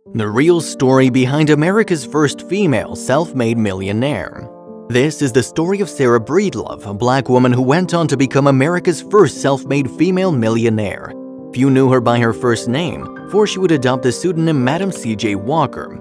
The real story behind America's first female self-made millionaire. This is the story of Sarah Breedlove, a black woman who went on to become America's first self-made female millionaire. Few knew her by her first name, for she would adopt the pseudonym Madam C.J. Walker.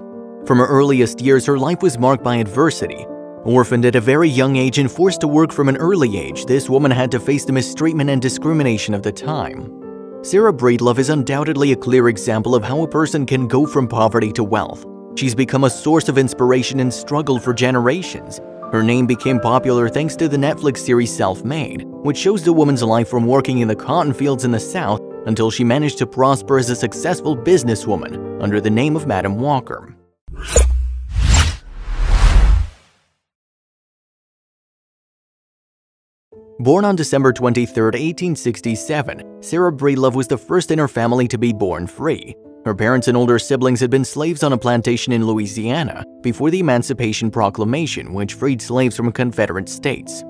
From her earliest years, her life was marked by adversity. Orphaned at a very young age and forced to work from an early age, this woman had to face the mistreatment and discrimination of the time. Sarah Breedlove is undoubtedly a clear example of how a person can go from poverty to wealth. She's become a source of inspiration and struggled for generations. Her name became popular thanks to the Netflix series Self-Made, which shows the woman's life from working in the cotton fields in the South until she managed to prosper as a successful businesswoman under the name of Madam Walker. Born on December 23, 1867, Sarah Breedlove was the first in her family to be born free. Her parents and older siblings had been slaves on a plantation in Louisiana before the Emancipation Proclamation, which freed slaves from Confederate states.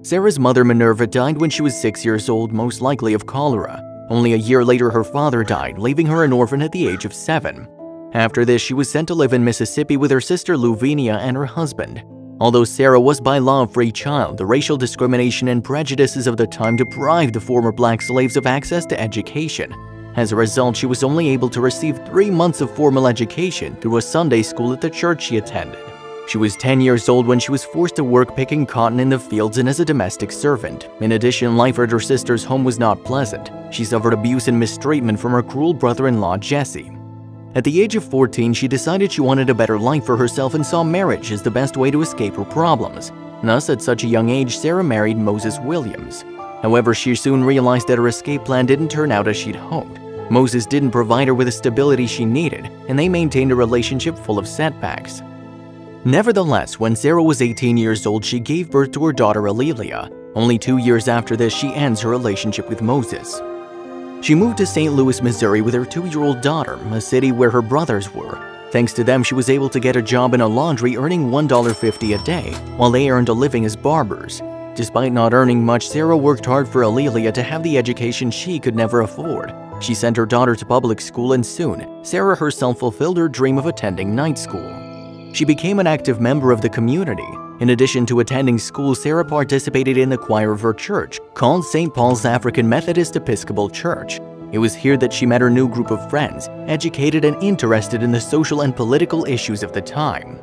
Sarah's mother, Minerva, died when she was 6 years old, most likely of cholera. Only a year later, her father died, leaving her an orphan at the age of 7. After this, she was sent to live in Mississippi with her sister Luvinia and her husband. Although Sarah was by law a free child, the racial discrimination and prejudices of the time deprived the former black slaves of access to education. As a result, she was only able to receive 3 months of formal education through a Sunday school at the church she attended. She was 10 years old when she was forced to work picking cotton in the fields and as a domestic servant. In addition, life at her sister's home was not pleasant. She suffered abuse and mistreatment from her cruel brother-in-law, Jesse. At the age of 14, she decided she wanted a better life for herself and saw marriage as the best way to escape her problems. Thus, at such a young age, Sarah married Moses Williams. However, she soon realized that her escape plan didn't turn out as she'd hoped. Moses didn't provide her with the stability she needed, and they maintained a relationship full of setbacks. Nevertheless, when Sarah was 18 years old, she gave birth to her daughter Alelia. Only 2 years after this, she ends her relationship with Moses. She moved to St. Louis, Missouri with her 2-year-old daughter, a city where her brothers were. Thanks to them, she was able to get a job in a laundry, earning $1.50 a day, while they earned a living as barbers. Despite not earning much, Sarah worked hard for Alelia to have the education she could never afford. She sent her daughter to public school, and soon, Sarah herself fulfilled her dream of attending night school. She became an active member of the community. In addition to attending school, Sarah participated in the choir of her church, called St. Paul's African Methodist Episcopal Church. It was here that she met her new group of friends, educated and interested in the social and political issues of the time.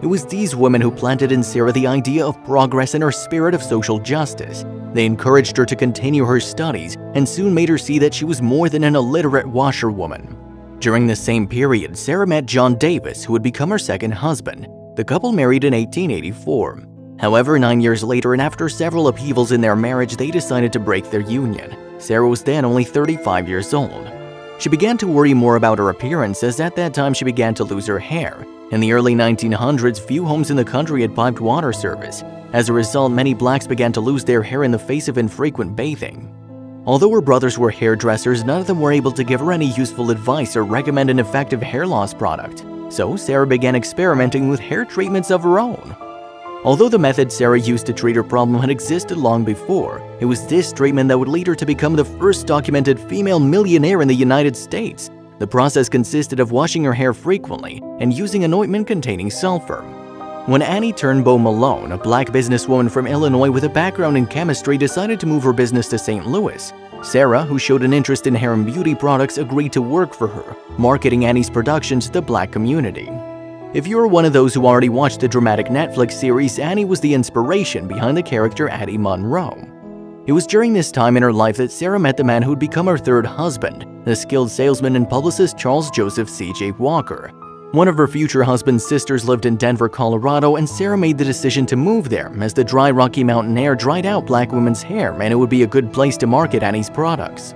It was these women who planted in Sarah the idea of progress and her spirit of social justice. They encouraged her to continue her studies and soon made her see that she was more than an illiterate washerwoman. During the same period, Sarah met John Davis, who would become her second husband. The couple married in 1884. However, 9 years later and after several upheavals in their marriage, they decided to break their union. Sarah was then only 35 years old. She began to worry more about her appearance, as at that time she began to lose her hair. In the early 1900s, few homes in the country had piped water service. As a result, many blacks began to lose their hair in the face of infrequent bathing. Although her brothers were hairdressers, none of them were able to give her any useful advice or recommend an effective hair loss product. So Sarah began experimenting with hair treatments of her own. Although the method Sarah used to treat her problem had existed long before, it was this treatment that would lead her to become the first documented female millionaire in the United States. The process consisted of washing her hair frequently and using an ointment containing sulfur. When Annie Turnbow Malone, a black businesswoman from Illinois with a background in chemistry, decided to move her business to St. Louis, Sarah, who showed an interest in hair and beauty products, agreed to work for her, marketing Annie's production to the black community. If you are one of those who already watched the dramatic Netflix series, Annie was the inspiration behind the character Addie Monroe. It was during this time in her life that Sarah met the man who would become her third husband, the skilled salesman and publicist Charles Joseph C.J. Walker. One of her future husband's sisters lived in Denver, Colorado, and Sarah made the decision to move there as the dry Rocky Mountain air dried out black women's hair and it would be a good place to market Annie's products.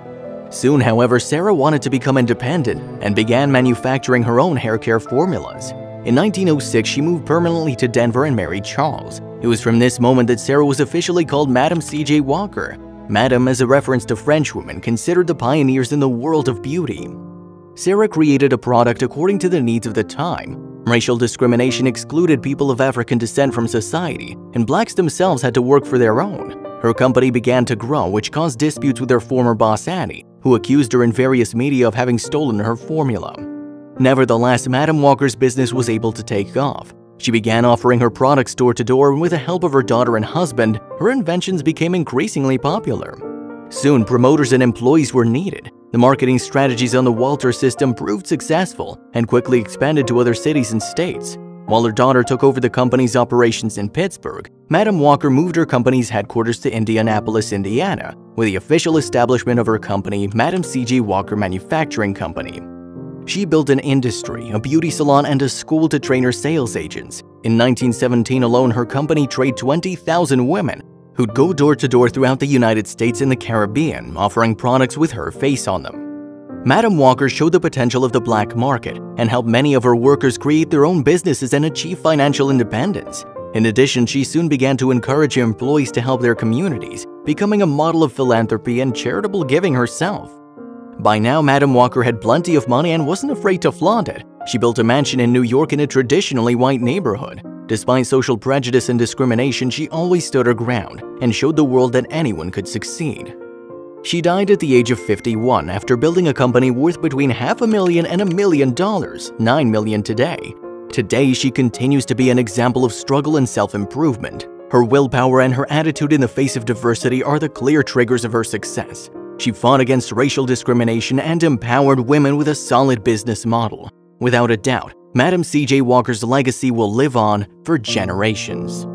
Soon, however, Sarah wanted to become independent and began manufacturing her own hair care formulas. In 1906, she moved permanently to Denver and married Charles. It was from this moment that Sarah was officially called Madam C.J. Walker. Madam as a reference to French women considered the pioneers in the world of beauty. Sarah created a product according to the needs of the time. Racial discrimination excluded people of African descent from society, and blacks themselves had to work for their own. Her company began to grow, which caused disputes with her former boss Annie, who accused her in various media of having stolen her formula. Nevertheless, Madam Walker's business was able to take off. She began offering her products door to door, and with the help of her daughter and husband, her inventions became increasingly popular. Soon, promoters and employees were needed. The marketing strategies on the Walter system proved successful and quickly expanded to other cities and states. While her daughter took over the company's operations in Pittsburgh, Madam Walker moved her company's headquarters to Indianapolis, Indiana, with the official establishment of her company, Madam C.J. Walker Manufacturing Company. She built an industry, a beauty salon, and a school to train her sales agents. In 1917 alone, her company trained 20,000 women who'd go door to door throughout the United States and the Caribbean, offering products with her face on them. Madam Walker showed the potential of the black market and helped many of her workers create their own businesses and achieve financial independence. In addition, she soon began to encourage her employees to help their communities, becoming a model of philanthropy and charitable giving herself. By now, Madam Walker had plenty of money and wasn't afraid to flaunt it. She built a mansion in New York in a traditionally white neighborhood. Despite social prejudice and discrimination, she always stood her ground and showed the world that anyone could succeed. She died at the age of 51 after building a company worth between $500,000 and $1 million, $9 million today. Today, she continues to be an example of struggle and self-improvement. Her willpower and her attitude in the face of diversity are the clear triggers of her success. She fought against racial discrimination and empowered women with a solid business model. Without a doubt, Madam C.J. Walker's legacy will live on for generations.